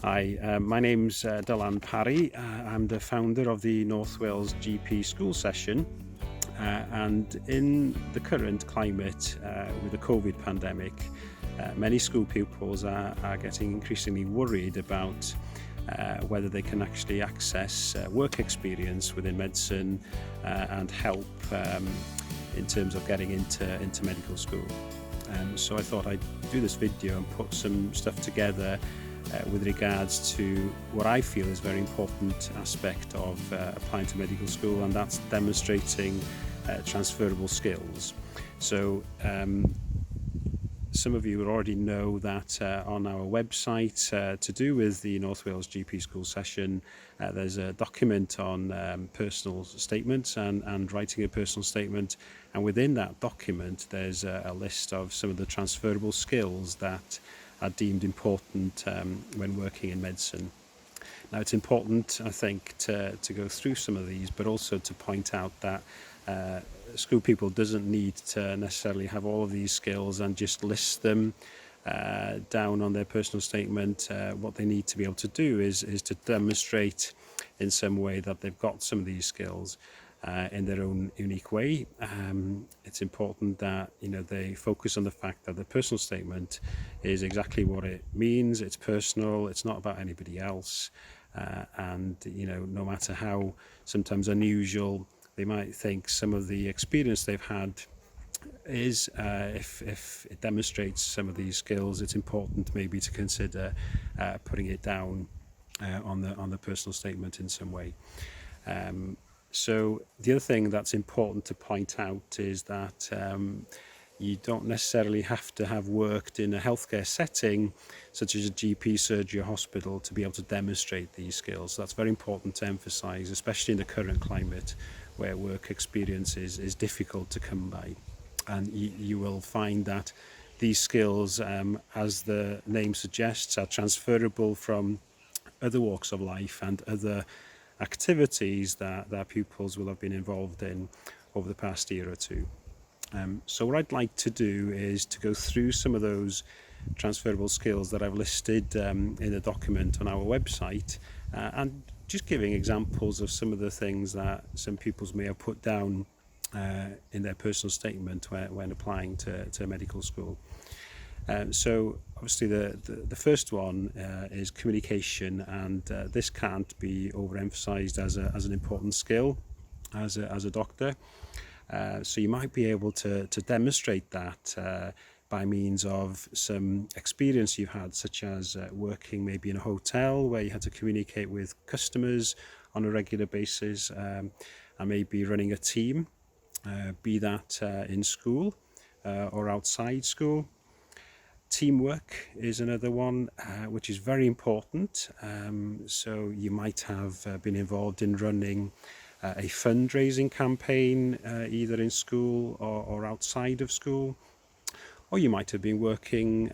Hi, my name's Dylan Parry. I'm the founder of the North Wales GP School Session. And in the current climate with the COVID pandemic, many school pupils are getting increasingly worried about whether they can actually access work experience within medicine and help in terms of getting into medical school. So I thought I'd do this video and put some stuff together with regards to what I feel is a very important aspect of applying to medical school, and that's demonstrating transferable skills. So some of you already know that on our website to do with the North Wales GP School Session, there's a document on personal statements and writing a personal statement, and within that document there's a list of some of the transferable skills that are deemed important when working in medicine. Now, it's important, I think, to go through some of these, but also to point out that school people doesn't need to necessarily have all of these skills and just list them down on their personal statement. What they need to be able to do is to demonstrate in some way that they've got some of these skills in their own unique way. It's important that they focus on the fact that the personal statement is exactly what it means. It's personal. It's not about anybody else. And no matter how sometimes unusual they might think some of the experience they've had is, if it demonstrates some of these skills, it's important maybe to consider putting it down on the personal statement in some way. So the other thing that's important to point out is that you don't necessarily have to have worked in a healthcare setting such as a GP, surgery or hospital to be able to demonstrate these skills. So that's very important to emphasise, especially in the current climate where work experience is difficult to come by. And you will find that these skills, as the name suggests, are transferable from other walks of life and other activities that their pupils will have been involved in over the past year or two. So what I'd like to do is to go through some of those transferable skills that I've listed in the document on our website, and just giving examples of some of the things that some pupils may have put down in their personal statement when applying to medical school. So obviously the first one is communication, and this can't be overemphasized as an important skill as a doctor. So you might be able to demonstrate that by means of some experience you've had, such as working maybe in a hotel where you had to communicate with customers on a regular basis, and maybe running a team, be that in school or outside school. Teamwork is another one which is very important. So you might have been involved in running a fundraising campaign either in school or outside of school, or you might have been working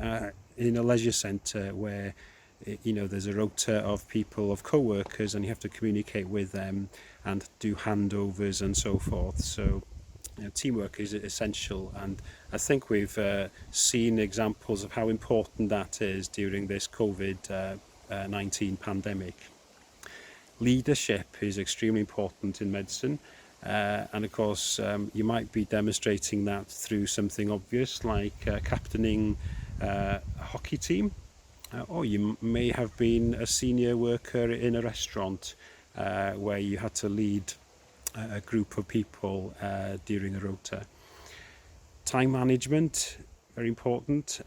in a leisure centre where there's a rota of people, of co-workers, and you have to communicate with them and do handovers and so forth. So teamwork is essential, and I think we've seen examples of how important that is during this COVID-19 pandemic. Leadership is extremely important in medicine, and of course you might be demonstrating that through something obvious like captaining a hockey team, or you may have been a senior worker in a restaurant where you had to lead a group of people during a rota. Time management, very important.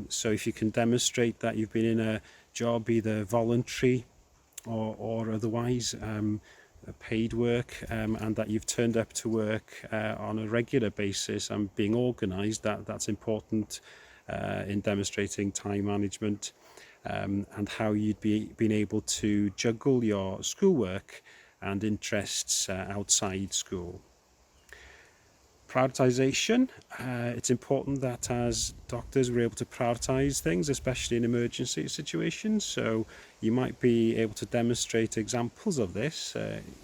So if you can demonstrate that you've been in a job, either voluntary or otherwise, paid work, and that you've turned up to work on a regular basis and being organised, that's important in demonstrating time management, and how you'd been able to juggle your schoolwork and interests outside school. Prioritisation. It's important that as doctors we're able to prioritise things, especially in emergency situations. So you might be able to demonstrate examples of this.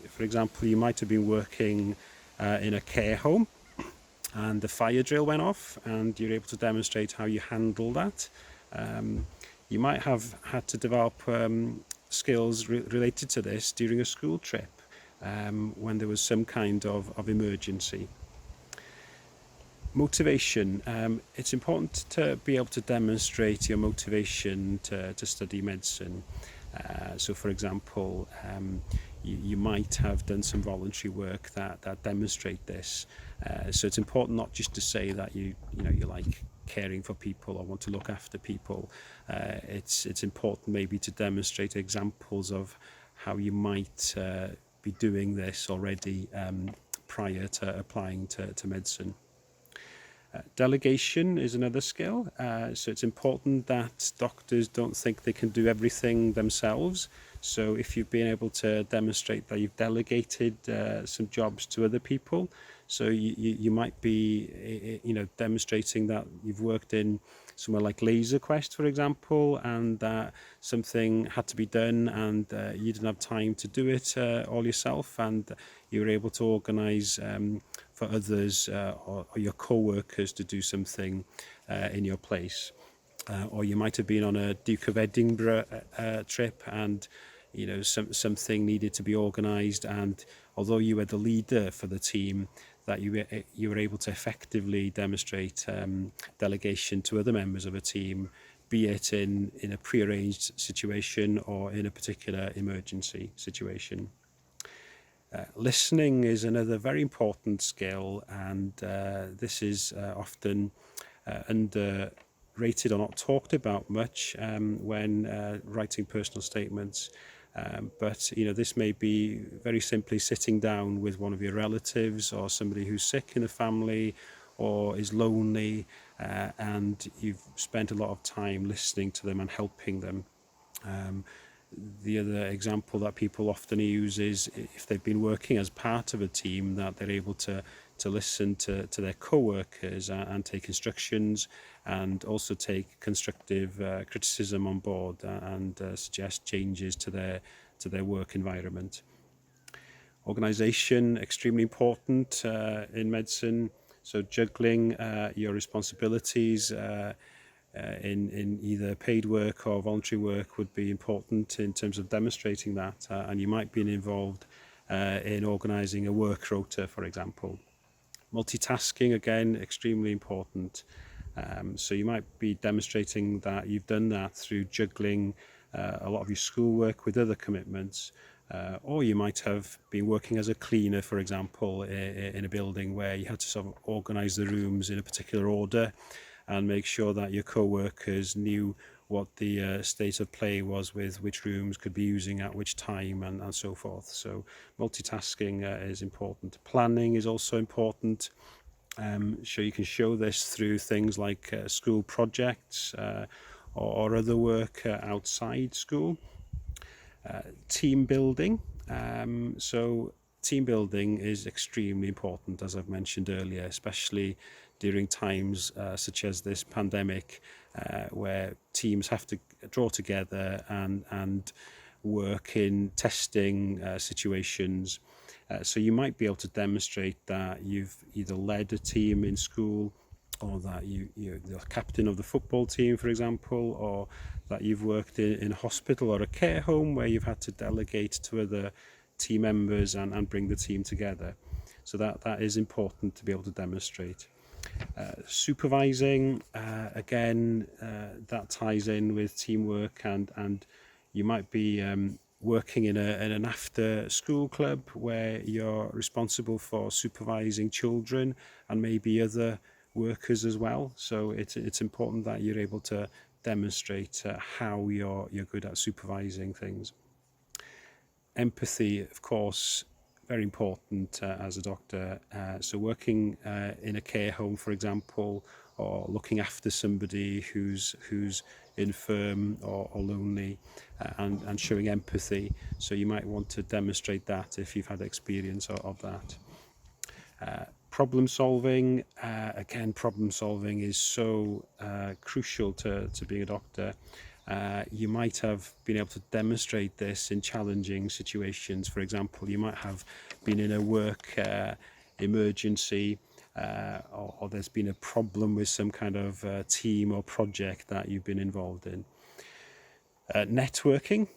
For example, you might have been working in a care home and the fire drill went off, and you're able to demonstrate how you handle that. You might have had to develop skills related to this during a school trip when there was some kind of emergency. Motivation. It's important to be able to demonstrate your motivation to study medicine. So, for example, you might have done some voluntary work that demonstrate this. So it's important not just to say that you like caring for people or want to look after people. It's important maybe to demonstrate examples of how you might be doing this already prior to applying to medicine. Delegation is another skill, so it's important that doctors don't think they can do everything themselves. So if you've been able to demonstrate that you've delegated some jobs to other people, so you might be demonstrating that you've worked in somewhere like Laser Quest, for example, and that something had to be done and you didn't have time to do it all yourself, and you were able to organise for others or your co-workers to do something in your place. Or you might have been on a Duke of Edinburgh trip, and something needed to be organised, and although you were the leader for the team, that you were able to effectively demonstrate delegation to other members of a team, be it in a pre-arranged situation or in a particular emergency situation. Listening is another very important skill, and this is often underrated or not talked about much when writing personal statements. But this may be very simply sitting down with one of your relatives or somebody who's sick in the family or is lonely, and you've spent a lot of time listening to them and helping them. The other example that people often use is if they've been working as part of a team, that they're able to listen to their co-workers and take instructions, and also take constructive criticism on board and suggest changes to their work environment. Organisation, extremely important in medicine. So juggling your responsibilities in either paid work or voluntary work would be important in terms of demonstrating that, and you might be involved in organising a work rota, for example. Multitasking, again, extremely important. So you might be demonstrating that you've done that through juggling a lot of your schoolwork with other commitments, or you might have been working as a cleaner, for example, in a building where you had to sort of organise the rooms in a particular order and make sure that your co-workers knew what the state of play was with which rooms could be using at which time, and so forth. So multitasking is important. Planning is also important. So you can show this through things like school projects or other work outside school. Team building. So team building is extremely important, as I've mentioned earlier, especially during times such as this pandemic, where teams have to draw together and work in testing situations. So you might be able to demonstrate that you've either led a team in school, or that you're the captain of the football team, for example, or that you've worked in a hospital or a care home where you've had to delegate to other team members and bring the team together. So that is important to be able to demonstrate. Supervising, again, that ties in with teamwork, and you might be working in an after school club where you're responsible for supervising children and maybe other workers as well. So it's important that you're able to demonstrate how you're good at supervising things. Empathy, of course, very important as a doctor. So working in a care home, for example, or looking after somebody who's infirm or lonely, and showing empathy. So you might want to demonstrate that if you've had experience of that. Problem solving, again, problem solving is so crucial to being a doctor. You might have been able to demonstrate this in challenging situations. For example, you might have been in a work emergency, or there's been a problem with some kind of team or project that you've been involved in. Networking.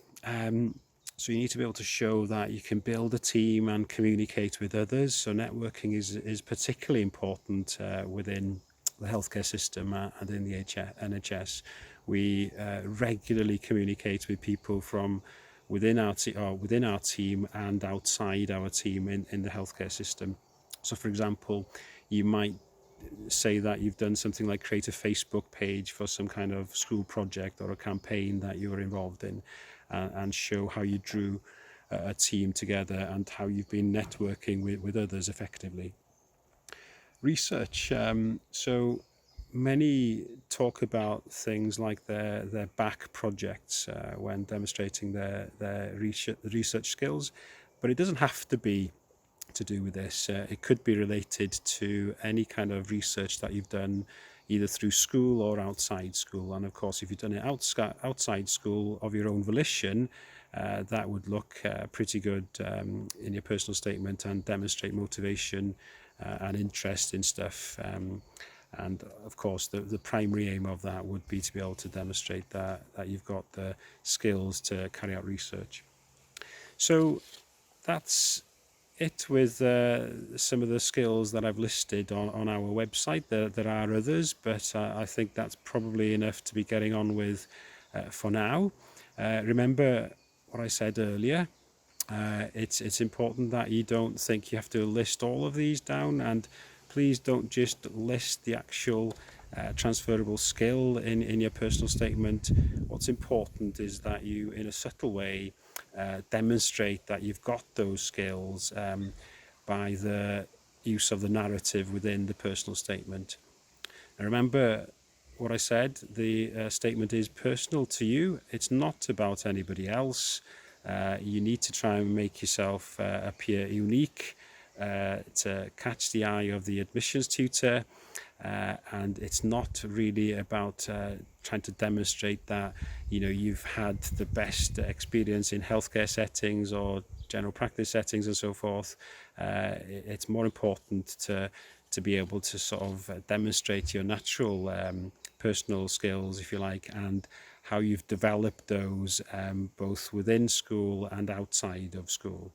So you need to be able to show that you can build a team and communicate with others. So networking is particularly important within the healthcare system and in the NHS. We regularly communicate with people from within our team and outside our team in the healthcare system. So, for example, you might say that you've done something like create a Facebook page for some kind of school project or a campaign that you were involved in, and show how you drew a team together and how you've been networking with others effectively. Research. So many talk about things like their back projects when demonstrating their research skills, but it doesn't have to be to do with this. It could be related to any kind of research that you've done either through school or outside school. And of course, if you've done it outside school of your own volition, that would look pretty good in your personal statement and demonstrate motivation and interest in stuff. And of course, the primary aim of that would be to be able to demonstrate that you've got the skills to carry out research. So that's it with some of the skills that I've listed on our website. There are others, but I think that's probably enough to be getting on with for now. Remember what I said earlier. It's important that you don't think you have to list all of these down, and please don't just list the actual transferable skill in your personal statement. What's important is that you, in a subtle way, demonstrate that you've got those skills by the use of the narrative within the personal statement. Now remember what I said, the statement is personal to you. It's not about anybody else. You need to try and make yourself appear unique to catch the eye of the admissions tutor. And it's not really about trying to demonstrate that you've had the best experience in healthcare settings or general practice settings and so forth. It's more important to be able to sort of demonstrate your natural personal skills, if you like, and how you've developed those both within school and outside of school.